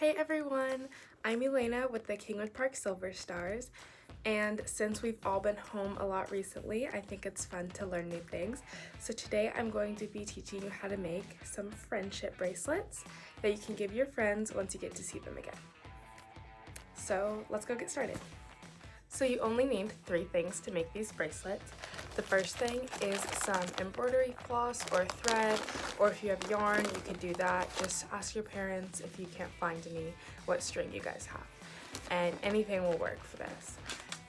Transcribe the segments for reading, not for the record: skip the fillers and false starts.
Hey everyone, I'm Elena with the Kingwood Park Silver Stars, and since we've all been home a lot recently, I think it's fun to learn new things. So today I'm going to be teaching you how to make some friendship bracelets that you can give your friends once you get to see them again. So let's go get started. So you only need 3 things to make these bracelets. The first thing is some embroidery floss or thread, or if you have yarn, you can do that. Just ask your parents if you can't find any, what string you guys have. And anything will work for this.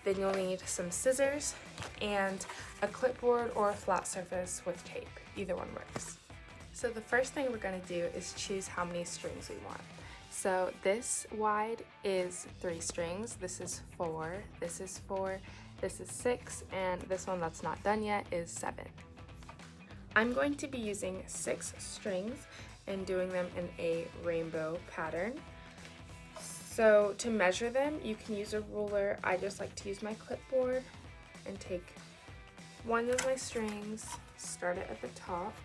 Then you'll need some scissors and a clipboard or a flat surface with tape. Either one works. So the first thing we're going to do is choose how many strings we want. So this wide is 3 strings, this is 4, this is 4, this is 6, and this one that's not done yet is 7. I'm going to be using 6 strings and doing them in a rainbow pattern. So to measure them, you can use a ruler. I just like to use my clipboard and take one of my strings, start it at the top,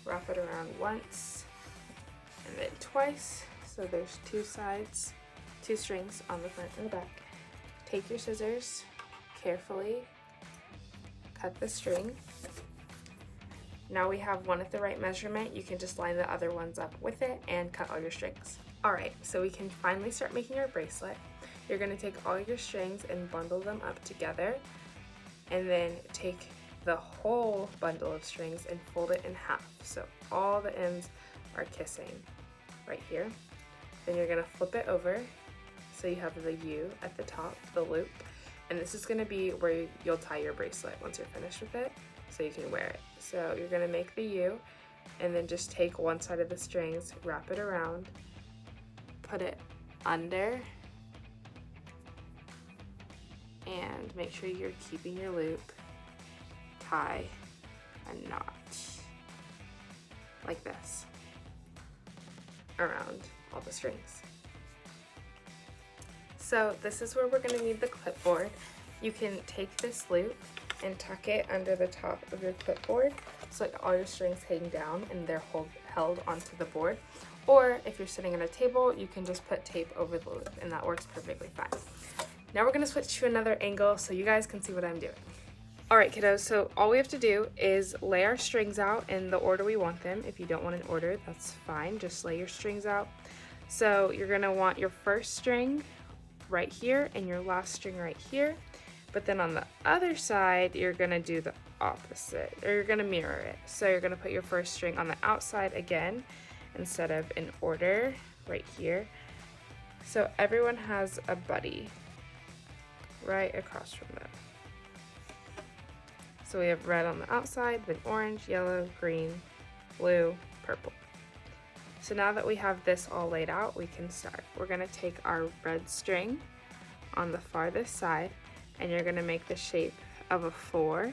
wrap it around once, and then twice. So there's 2 sides, 2 strings on the front and the back. Take your scissors, carefully cut the string. Now we have one at the right measurement. You can just line the other ones up with it and cut all your strings. Alright, so we can finally start making our bracelet. You're going to take all your strings and bundle them up together, and then take the whole bundle of strings and fold it in half. So all the ends are kissing right here. Then you're going to flip it over so you have the U at the top, the loop, and this is going to be where you'll tie your bracelet once you're finished with it so you can wear it. So you're going to make the U and then just take one side of the strings, wrap it around, put it under, and make sure you're keeping your loop, tie a knot like this around all the strings. So this is where we're going to need the clipboard. You can take this loop and tuck it under the top of your clipboard so like all your strings hang down and they're held onto the board. Or if you're sitting at a table, you can just put tape over the loop and that works perfectly fine. Now we're going to switch to another angle so you guys can see what I'm doing. Alright kiddos, so all we have to do is lay our strings out in the order we want them. If you don't want an order, that's fine, just lay your strings out. So you're going to want your first string right here and your last string right here. But then on the other side, you're going to do the opposite, or you're going to mirror it. So you're going to put your first string on the outside again instead of in order right here. So everyone has a buddy right across from them. So we have red on the outside, then orange, yellow, green, blue, purple. So now that we have this all laid out, we can start. We're going to take our red string on the farthest side, and you're going to make the shape of a 4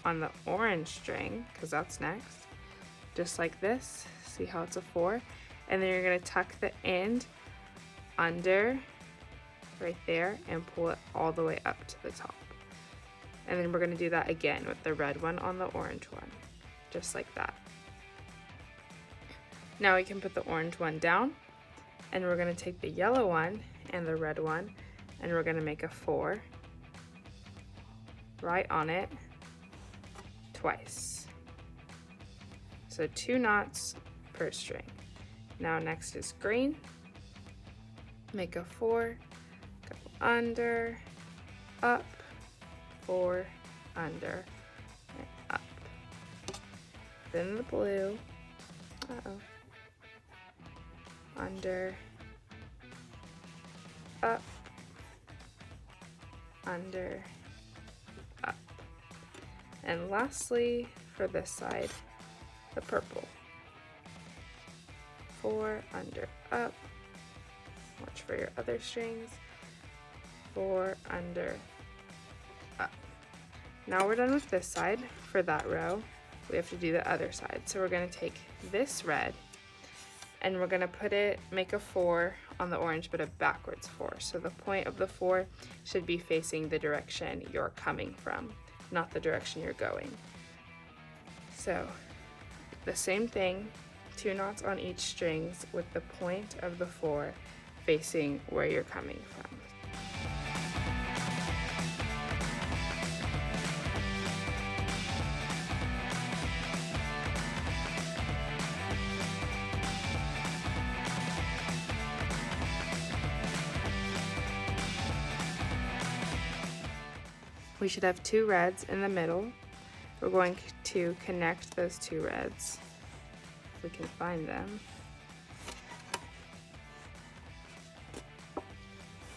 on the orange string, because that's next. Just like this. See how it's a 4? And then you're going to tuck the end under right there and pull it all the way up to the top. And then we're going to do that again with the red one on the orange one, just like that. Now we can put the orange one down, and we're going to take the yellow one and the red one, and we're going to make a 4 right on it twice. So 2 knots per string. Now next is green. Make a 4, go under, up, 4, under, and up. Then the blue, under, up, under, up. And lastly, for this side, the purple. 4, under, up. Watch for your other strings. 4, under, up. Now we're done with this side. For that row, we have to do the other side. So we're going to take this red and we're going to put it, make a 4 on the orange, but a backwards 4. So the point of the 4 should be facing the direction you're coming from, not the direction you're going. So the same thing, 2 knots on each strings with the point of the 4 facing where you're coming from. We should have 2 reds in the middle. We're going to connect those 2 reds, if we can find them,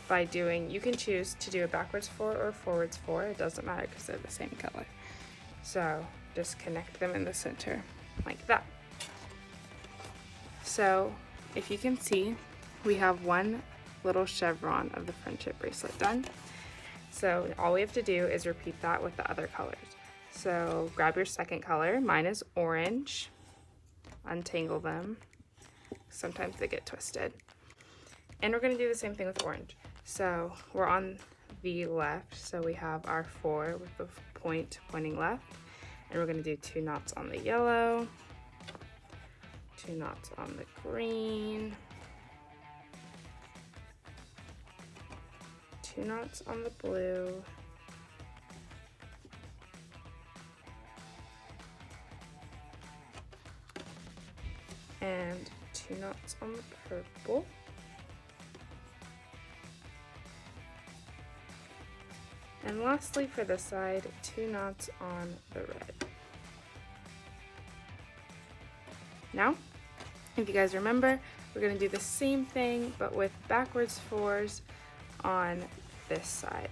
by doing, you can choose to do a backwards 4 or forwards 4, it doesn't matter because they're the same color. So just connect them in the center, like that. So if you can see, we have one little chevron of the friendship bracelet done. So all we have to do is repeat that with the other colors. So grab your second color, mine is orange, untangle them, sometimes they get twisted. And we're gonna do the same thing with orange. So we're on the left, so we have our 4 with the point pointing left, and we're gonna do 2 knots on the yellow, 2 knots on the green, 2 knots on the blue, and 2 knots on the purple, and lastly for this side, 2 knots on the red. Now, if you guys remember, we're going to do the same thing but with backwards 4s on this side.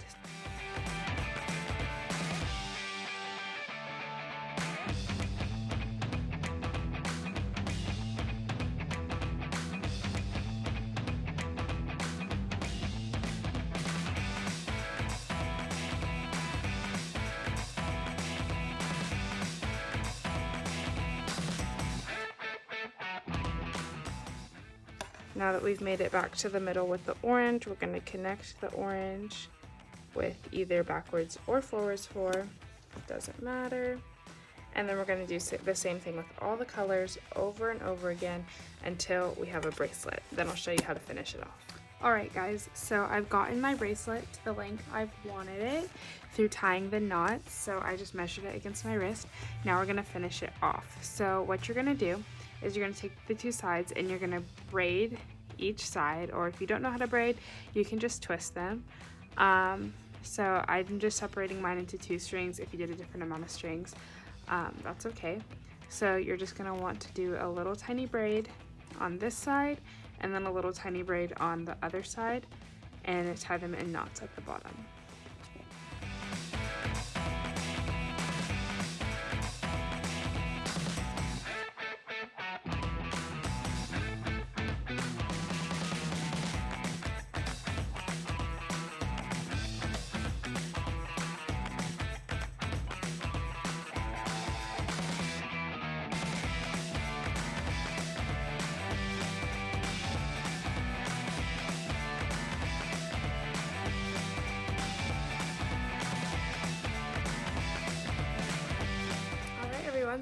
Now that we've made it back to the middle with the orange, we're going to connect the orange with either backwards or forwards 4, it doesn't matter. And then we're going to do the same thing with all the colors over and over again until we have a bracelet. Then I'll show you how to finish it off. Alright guys, so I've gotten my bracelet to the length I've wanted it through tying the knots. So I just measured it against my wrist. Now we're going to finish it off. So what you're going to do is you're going to take the 2 sides and you're going to braid each side, or if you don't know how to braid, you can just twist them. So I'm just separating mine into 2 strings. If you did a different amount of strings, that's okay. So you're just going to want to do a little tiny braid on this side and then a little tiny braid on the other side and tie them in knots at the bottom.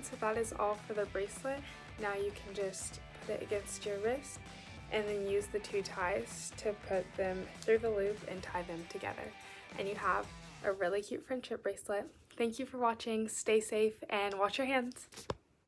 So that is all for the bracelet. Now you can just put it against your wrist and then use the 2 ties to put them through the loop and tie them together. And you have a really cute friendship bracelet. Thank you for watching, stay safe, and wash your hands.